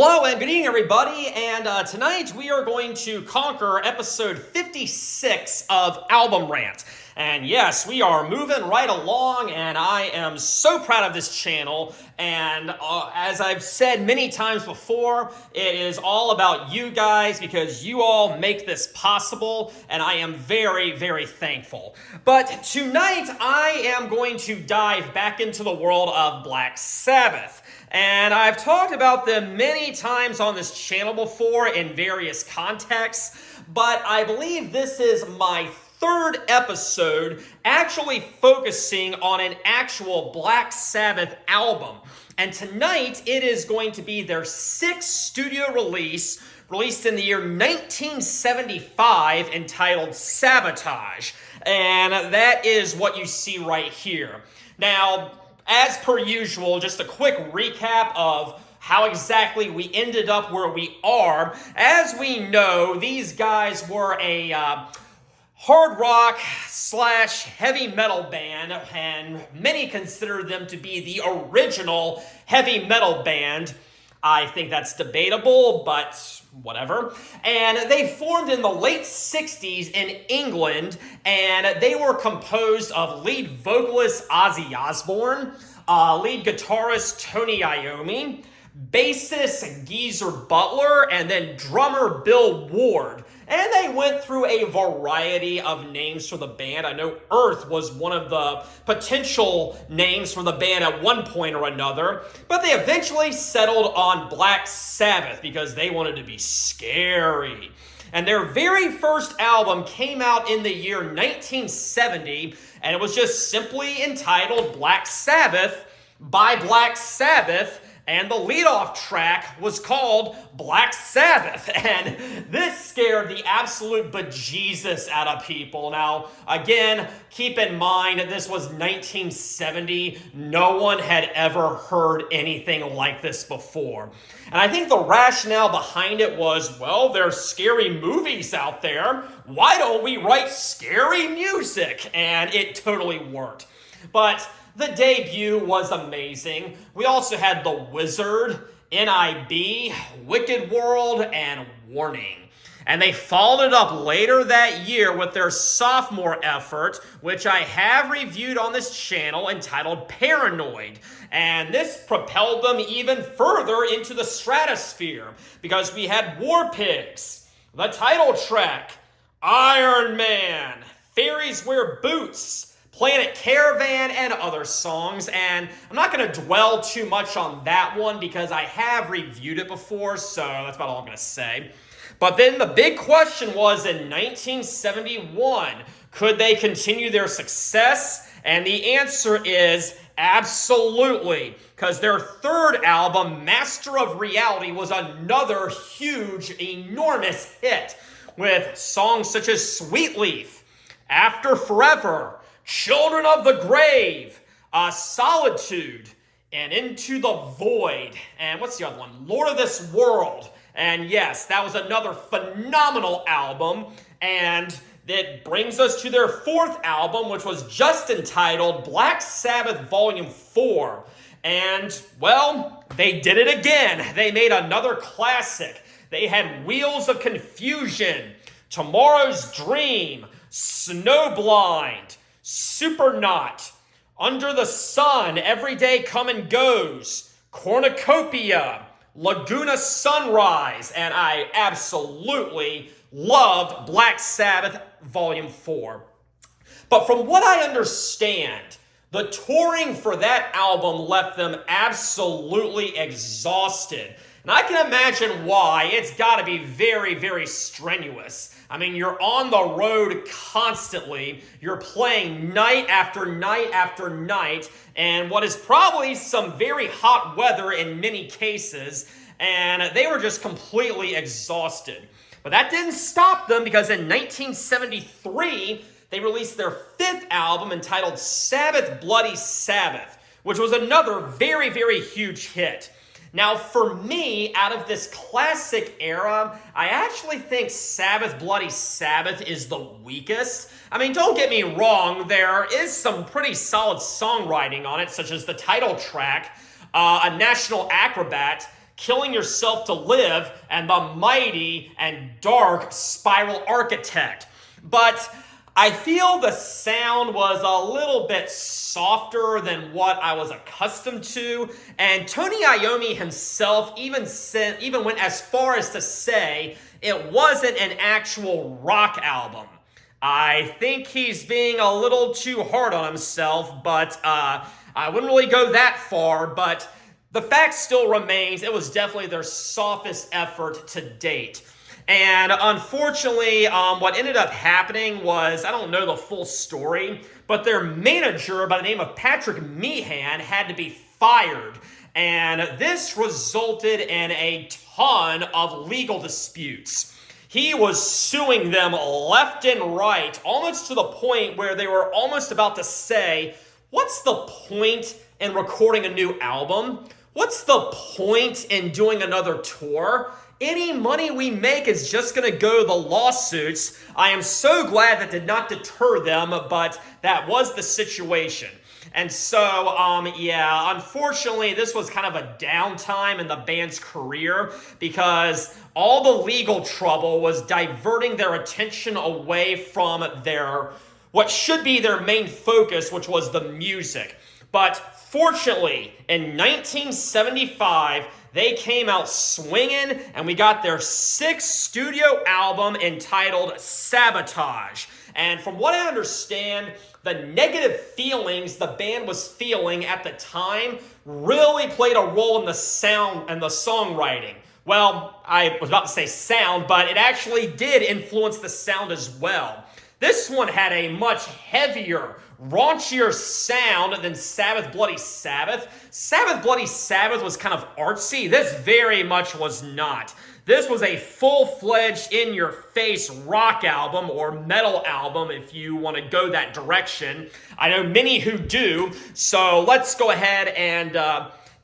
Hello and good evening, everybody, and tonight we are going to conquer episode 56 of Album Rant. And yes, we are moving right along, and I am so proud of this channel, and as I've said many times before, it is all about you guys because you all make this possible, and I am very, very thankful. But tonight I am going to dive back into the world of Black Sabbath. And I've talked about them many times on this channel before in various contexts, but I believe this is my third episode actually focusing on an actual Black Sabbath album. And tonight it is going to be their sixth studio release, released in the year 1975, entitled Sabotage. And that is what you see right here. Now, as per usual, just a quick recap of how exactly we ended up where we are. As we know, these guys were a hard rock / heavy metal band, and many consider them to be the original heavy metal band. I think that's debatable, but whatever. And they formed in the late 60s in England, and they were composed of lead vocalist Ozzy Osbourne, lead guitarist Tony Iommi, bassist Geezer Butler, and then drummer Bill Ward. And they went through a variety of names for the band. I know Earth was one of the potential names for the band at one point or another, but they eventually settled on Black Sabbath because they wanted to be scary. And their very first album came out in the year 1970, and it was just simply entitled Black Sabbath by Black Sabbath. And the leadoff track was called Black Sabbath. And this scared the absolute bejesus out of people. Now, again, keep in mind that this was 1970. No one had ever heard anything like this before. And I think the rationale behind it was, well, there's scary movies out there. Why don't we write scary music? And it totally worked. But the debut was amazing. We also had The Wizard, NIB, Wicked World, and Warning. And they followed it up later that year with their sophomore effort, which I have reviewed on this channel, entitled Paranoid. And this propelled them even further into the stratosphere, because we had War Pigs, the title track, Iron Man, Fairies Wear Boots, Planet Caravan, and other songs. And I'm not going to dwell too much on that one because I have reviewed it before, so that's about all I'm going to say. But then the big question was, in 1971, could they continue their success? And the answer is absolutely, because their third album, Master of Reality, was another huge, enormous hit with songs such as Sweet Leaf, After Forever, Children of the Grave, Solitude, and Into the Void. And what's the other one? Lord of this World. And yes, that was another phenomenal album. And it brings us to their fourth album, which was just entitled Black Sabbath Volume 4. And, well, they did it again. They made another classic. They had Wheels of Confusion, Tomorrow's Dream, Snowblind, Supernaut, Under the Sun, Every Day Come and Goes, Cornucopia, Laguna Sunrise, and I absolutely loved Black Sabbath Volume 4. But from what I understand, the touring for that album left them absolutely exhausted. And I can imagine why. It's got to be very, very strenuous. I mean, you're on the road constantly. You're playing night after night after night, and what is probably some very hot weather in many cases, and they were just completely exhausted. But that didn't stop them, because in 1973, they released their fifth album entitled Sabbath Bloody Sabbath, which was another very, very huge hit. Now, for me, out of this classic era, I actually think Sabbath Bloody Sabbath is the weakest. I mean, don't get me wrong, there is some pretty solid songwriting on it, such as the title track, A National Acrobat, Killing Yourself to Live, and the mighty and dark Spiral Architect. But I feel the sound was a little bit softer than what I was accustomed to, and Tony Iommi himself even went as far as to say it wasn't an actual rock album. I think he's being a little too hard on himself, but I wouldn't really go that far, but the fact still remains it was definitely their softest effort to date. And unfortunately, what ended up happening was, I don't know the full story, but their manager by the name of Patrick Meehan had to be fired. And this resulted in a ton of legal disputes. He was suing them left and right, almost to the point where they were almost about to say, what's the point in recording a new album? What's the point in doing another tour? Any money we make is just going to go to the lawsuits. I am so glad that did not deter them, but that was the situation. And so, unfortunately, this was kind of a downtime in the band's career because all the legal trouble was diverting their attention away from what should be their main focus, which was the music. But fortunately, in 1975, they came out swinging, and we got their 6th studio album entitled Sabotage. And from what I understand, the negative feelings the band was feeling at the time really played a role in the sound and the songwriting. Well, I was about to say sound, but it actually did influence the sound as well. This one had a much heavier, raunchier sound than Sabbath Bloody Sabbath. Sabbath Bloody Sabbath was kind of artsy. This very much was not. This was a full-fledged, in-your-face rock album or metal album if you want to go that direction. I know many who do, so let's go ahead and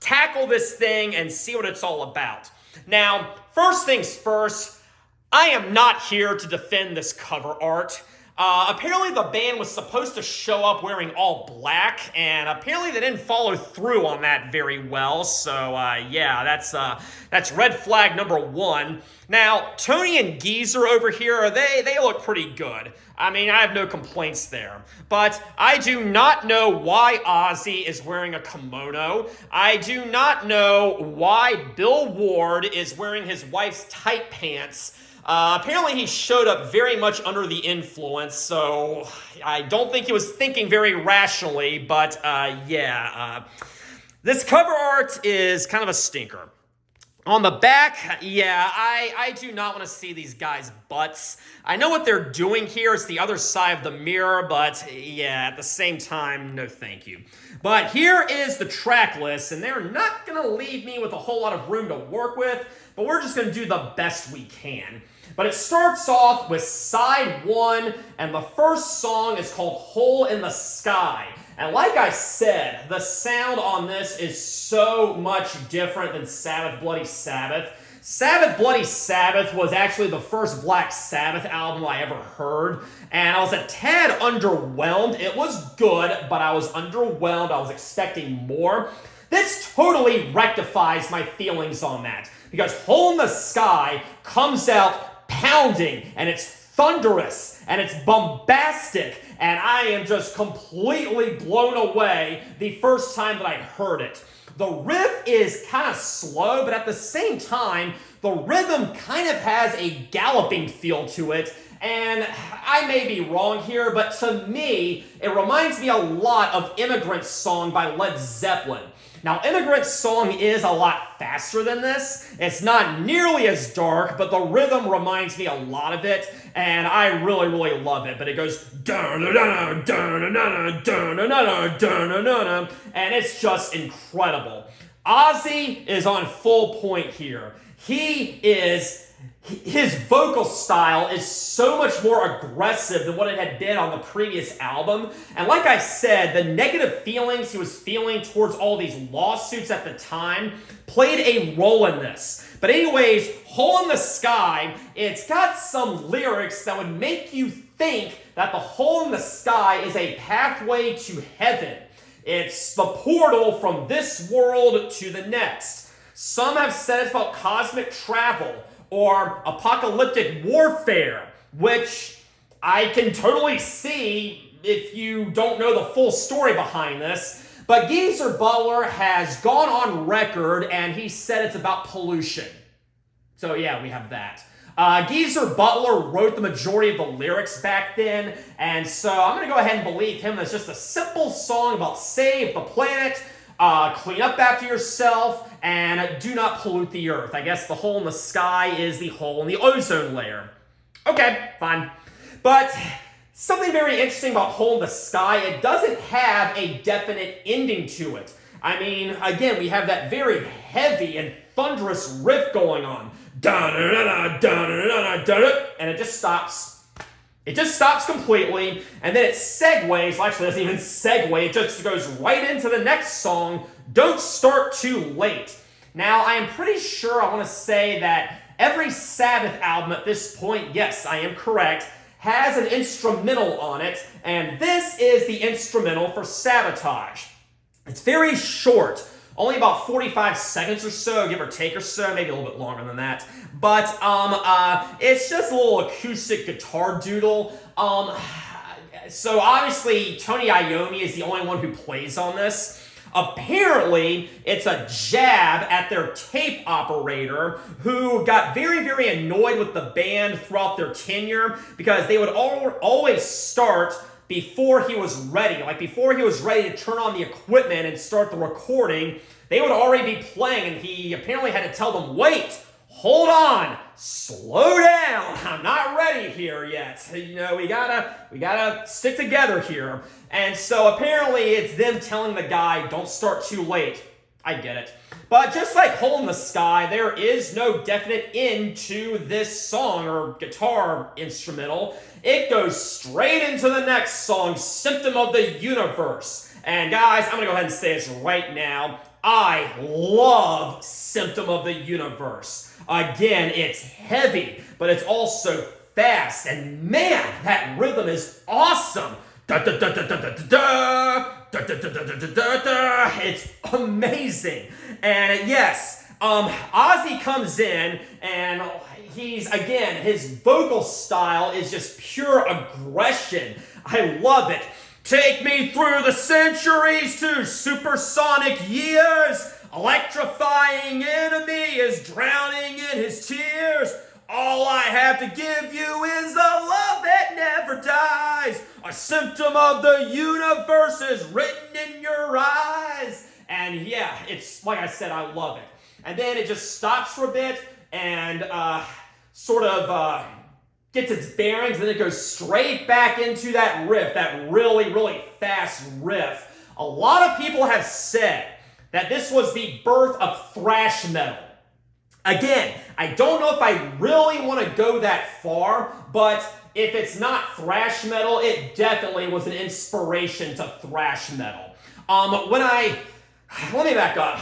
tackle this thing and see what it's all about. Now, first things first, I am not here to defend this cover art. Apparently the band was supposed to show up wearing all black, and apparently they didn't follow through on that very well, so that's red flag number 1. Now, Tony and Geezer over here, they look pretty good. I mean, I have no complaints there. But I do not know why Ozzy is wearing a kimono. I do not know why Bill Ward is wearing his wife's tight pants. Apparently he showed up very much under the influence, so I don't think he was thinking very rationally, but this cover art is kind of a stinker. On the back, I do not want to see these guys' butts. I know what they're doing here. It's the other side of the mirror, but at the same time, no thank you. But here is the track list, and they're not going to leave me with a whole lot of room to work with, but we're just going to do the best we can. But it starts off with side 1, and the first song is called Hole in the Sky. And like I said, the sound on this is so much different than Sabbath Bloody Sabbath. Sabbath Bloody Sabbath was actually the first Black Sabbath album I ever heard, and I was a tad underwhelmed. It was good, but I was underwhelmed. I was expecting more. This totally rectifies my feelings on that, because Hole in the Sky comes out pounding, and it's thunderous, and it's bombastic, and I am just completely blown away the first time that I heard it. The riff is kind of slow, but at the same time, the rhythm kind of has a galloping feel to it, and I may be wrong here, but to me, it reminds me a lot of Immigrant Song by Led Zeppelin. Now, Immigrant Song is a lot faster than this. It's not nearly as dark, but the rhythm reminds me a lot of it, and I really, really love it. But it goes da-na-na-na, da-na-na-na, da-na-na-na, da-na-na-na, and it's just incredible. Ozzy is on full point here. His vocal style is so much more aggressive than what it had been on the previous album. And like I said, the negative feelings he was feeling towards all these lawsuits at the time played a role in this. But anyways, Hole in the Sky, it's got some lyrics that would make you think that the hole in the sky is a pathway to heaven. It's the portal from this world to the next. Some have said it's about cosmic travel or apocalyptic warfare, which I can totally see if you don't know the full story behind this. But Geezer Butler has gone on record and he said it's about pollution. So yeah, we have that. Geezer Butler wrote the majority of the lyrics back then, and so I'm going to go ahead and believe him. It's just a simple song about save the planet, clean up after yourself, and do not pollute the earth. I guess the hole in the sky is the hole in the ozone layer. Okay, fine. But something very interesting about Hole in the Sky, it doesn't have a definite ending to it. I mean, again, we have that very heavy and thunderous riff going on. And it just stops. It just stops completely, and then it segues. Well, actually, it doesn't even segue. It just goes right into the next song, Don't Start Too Late. Now, I am pretty sure I want to say that every Sabbath album at this point, yes, I am correct, has an instrumental on it, and this is the instrumental for Sabotage. It's very short, only about 45 seconds or so, give or take or so, maybe a little bit longer than that. But it's just a little acoustic guitar doodle. So obviously Tony Iommi is the only one who plays on this. Apparently, it's a jab at their tape operator who got very, very annoyed with the band throughout their tenure because they would always start before he was ready. Like before he was ready to turn on the equipment and start the recording, they would already be playing, and he apparently had to tell them, wait, hold on, slow down, I'm not ready here yet. You know, we gotta stick together here. And so apparently it's them telling the guy, don't start too late. I get it. But just like Hole in the Sky, there is no definite end to this song or guitar instrumental. It goes straight into the next song, Symptom of the Universe. And guys, I'm gonna go ahead and say this right now. I love Symptom of the Universe. Again, it's heavy, but it's also fast. And man, that rhythm is awesome. Da da da da da da da da da da da da da da. It's amazing. And yes, Ozzy comes in and again, his vocal style is just pure aggression. I love it. Take me through the centuries to supersonic years. Electrifying enemy is drowning in his tears. All I have to give you is a love that never dies. A symptom of the universe is written in your eyes. And yeah, it's like I said, I love it. And then it just stops for a bit and gets its bearings, and then it goes straight back into that riff, that really, really fast riff. A lot of people have said that this was the birth of thrash metal. Again, I don't know if I really want to go that far, but if it's not thrash metal, it definitely was an inspiration to thrash metal. Let me back up.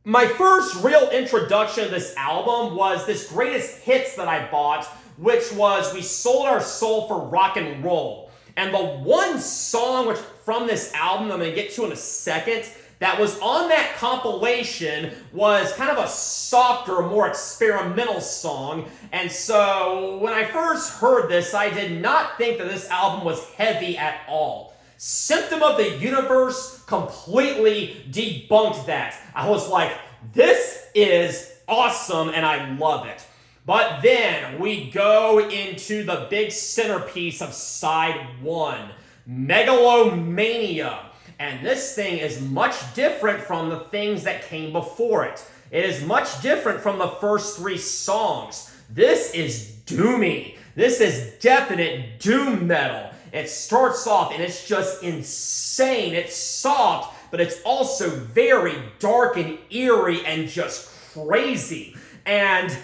My first real introduction to this album was this greatest hits that I bought, which was We Sold Our Soul for Rock and Roll. And the one song which from this album I'm going to get to in a second that was on that compilation was kind of a softer, more experimental song. And so when I first heard this, I did not think that this album was heavy at all. Symptom of the Universe completely debunked that. I was like, this is awesome and I love it. But then we go into the big centerpiece of side one, Megalomania. And this thing is much different from the things that came before it. It is much different from the first three songs. This is doomy. This is definite doom metal. It starts off and it's just insane. It's soft, but it's also very dark and eerie and just crazy. And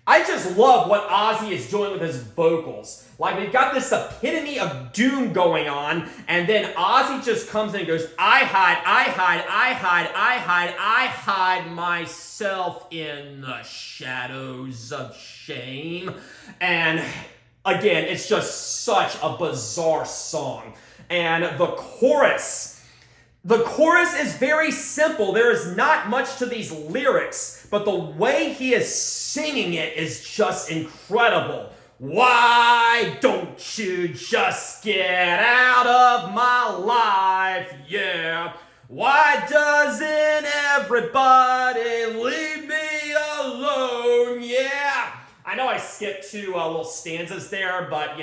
I just love what Ozzy is doing with his vocals. Like, we've got this epitome of doom going on, and then Ozzy just comes in and goes, I hide myself in the shadows of shame. And again, it's just such a bizarre song. And the chorus, The chorus is very simple. There is not much to these lyrics, but the way he is singing it is just incredible. Why don't you just get out of my life, yeah? Why doesn't everybody leave me alone, yeah? I know I skipped two little stanzas there, but,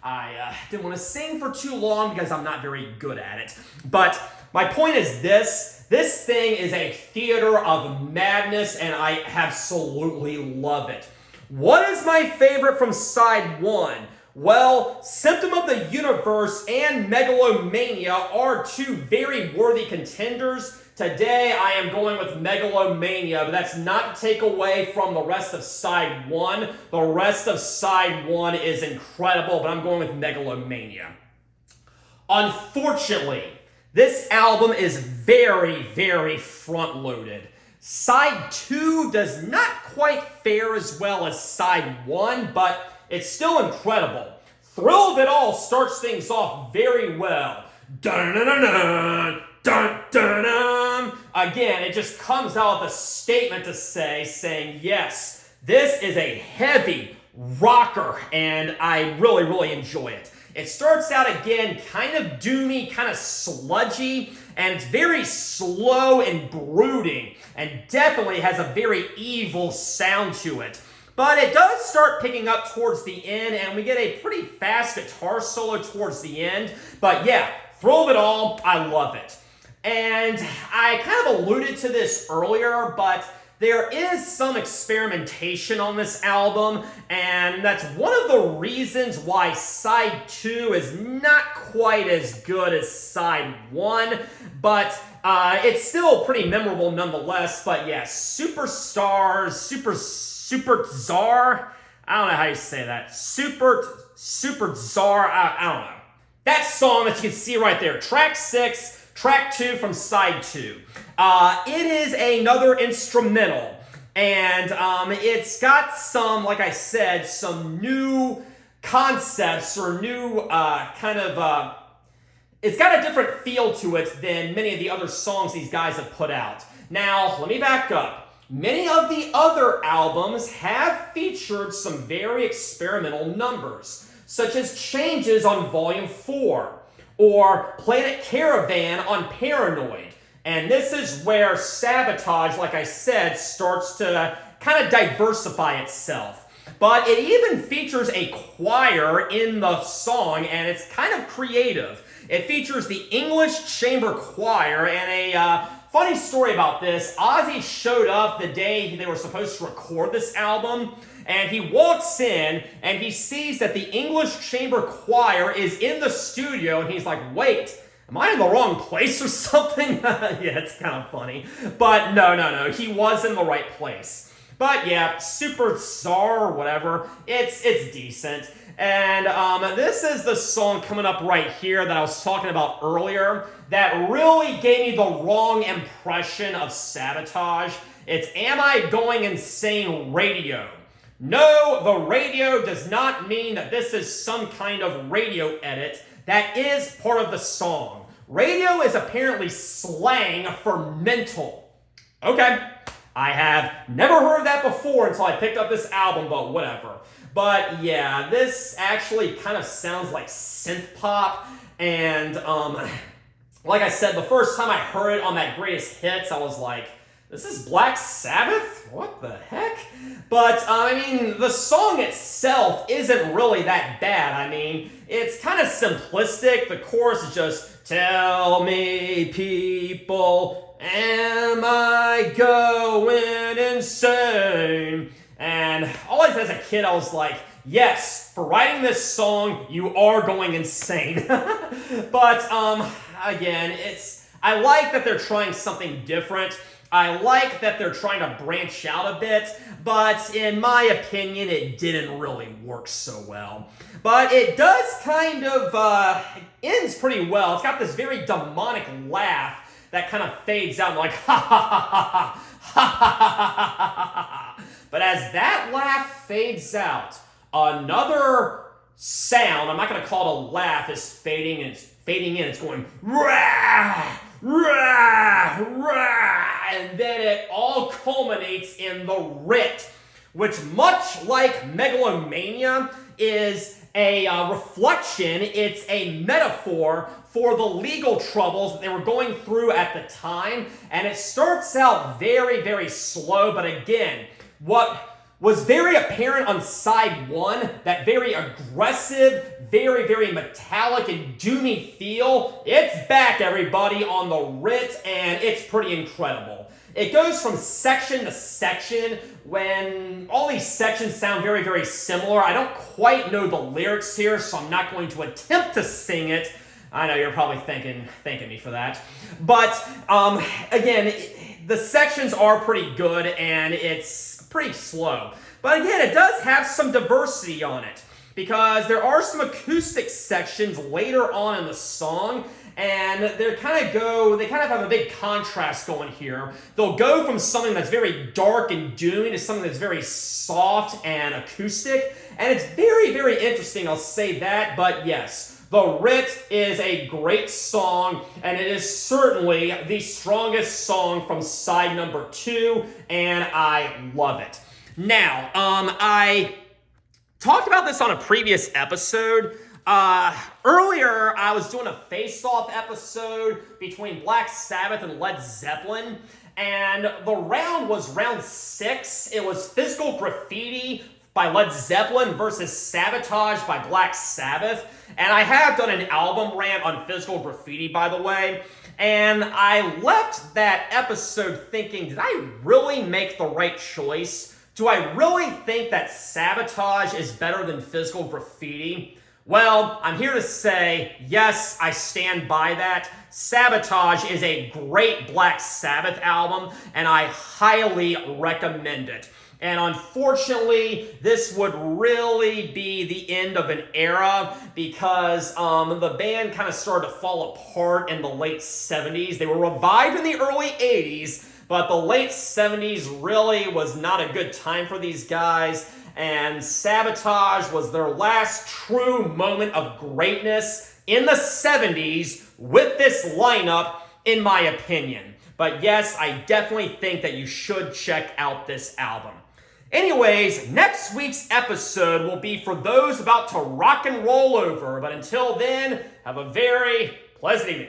I didn't want to sing for too long because I'm not very good at it. But my point is this thing is a theater of madness, and I absolutely love it. What is my favorite from side one? Well, Symptom of the Universe and Megalomania are two very worthy contenders. Today, I am going with Megalomania, but that's not to take away from the rest of side one. The rest of side one is incredible, but I'm going with Megalomania. Unfortunately, this album is very, very front-loaded. Side 2 does not quite fare as well as side 1, but it's still incredible. Thrill of It All starts things off very well. Dun-dun-dun-dun, dun-dun-dun. Again, it just comes out with a statement to saying, yes, this is a heavy rocker, and I really, really enjoy it. It starts out again kind of doomy, kind of sludgy, and it's very slow and brooding, and definitely has a very evil sound to it. But it does start picking up towards the end, and we get a pretty fast guitar solo towards the end. But yeah, Thrill of It All, I love it. And I kind of alluded to this earlier, but there is some experimentation on this album, and that's one of the reasons why side 2 is not quite as good as side 1, but it's still pretty memorable nonetheless. But yeah, Super Czar, I don't know how you say that. Super Czar, I don't know. That song that you can see right there, track 6, track 2 from side 2. It is another instrumental, and it's got some, like I said, some new concepts or new it's got a different feel to it than many of the other songs these guys have put out. Now, let me back up. Many of the other albums have featured some very experimental numbers, such as Changes on Volume 4, or Planet Caravan on Paranoid. And this is where Sabotage, like I said, starts to kind of diversify itself. But it even features a choir in the song, and it's kind of creative. It features the English Chamber Choir, and a funny story about this, Ozzy showed up the day they were supposed to record this album, and he walks in, and he sees that the English Chamber Choir is in the studio, and he's like, wait, am I in the wrong place or something? Yeah, it's kind of funny. But no, he was in the right place. But yeah, Super Czar or whatever, it's decent. And this is the song coming up right here that I was talking about earlier that really gave me the wrong impression of Sabotage. It's Am I Going Insane Radio. No, the radio does not mean that this is some kind of radio edit. That is part of the song. Radio is apparently slang for mental. Okay, I have never heard that before until I picked up this album, but whatever. But yeah, this actually kind of sounds like synth pop, and like I said, the first time I heard it on that Greatest Hits, I was like, this is Black Sabbath? What the heck? But, the song itself isn't really that bad. It's kind of simplistic. The chorus is just, tell me, people, am I going insane? And always as a kid, I was like, yes, for writing this song, you are going insane. But, again, I like that they're trying something different. I like that they're trying to branch out a bit, but in my opinion, it didn't really work so well. But it does kind of, ends pretty well. It's got this very demonic laugh that kind of fades out, like, ha ha ha ha ha ha ha ha ha ha. But as that laugh fades out, another sound, I'm not going to call it a laugh, is fading in. It's going, rah, rah, rah, and then it all culminates in the writ, which, much like megalomania, is a reflection, it's a metaphor for the legal troubles that they were going through at the time. And it starts out very, very slow, but again, what was very apparent on side one, that very aggressive, very, very metallic and doomy feel, it's back, everybody, on the writ, and it's pretty incredible. It goes from section to section when all these sections sound very, very similar. I don't quite know the lyrics here, so I'm not going to attempt to sing it. I know you're probably thanking me for that. But again, the sections are pretty good and it's pretty slow. But again, it does have some diversity on it because there are some acoustic sections later on in the song, and they kind of have a big contrast going here. They'll go from something that's very dark and doomy to something that's very soft and acoustic, and it's very, very interesting, I'll say that. But yes, The Writ is a great song, and it is certainly the strongest song from side number 2, and I love it. Now, I talked about this on a previous episode. Earlier, I was doing a face-off episode between Black Sabbath and Led Zeppelin, and the round was round 6. It was Physical Graffiti by Led Zeppelin versus Sabotage by Black Sabbath. And I have done an album rant on Physical Graffiti, by the way. And I left that episode thinking, did I really make the right choice? Do I really think that Sabotage is better than Physical Graffiti? Well, I'm here to say, yes, I stand by that. Sabotage is a great Black Sabbath album, and I highly recommend it. And unfortunately, this would really be the end of an era because the band kind of started to fall apart in the late 70s. They were revived in the early 80s, but the late 70s really was not a good time for these guys. And Sabotage was their last true moment of greatness in the 70s with this lineup, in my opinion. But yes, I definitely think that you should check out this album. Anyways, next week's episode will be for those about to rock and roll over. But until then, have a very pleasant evening.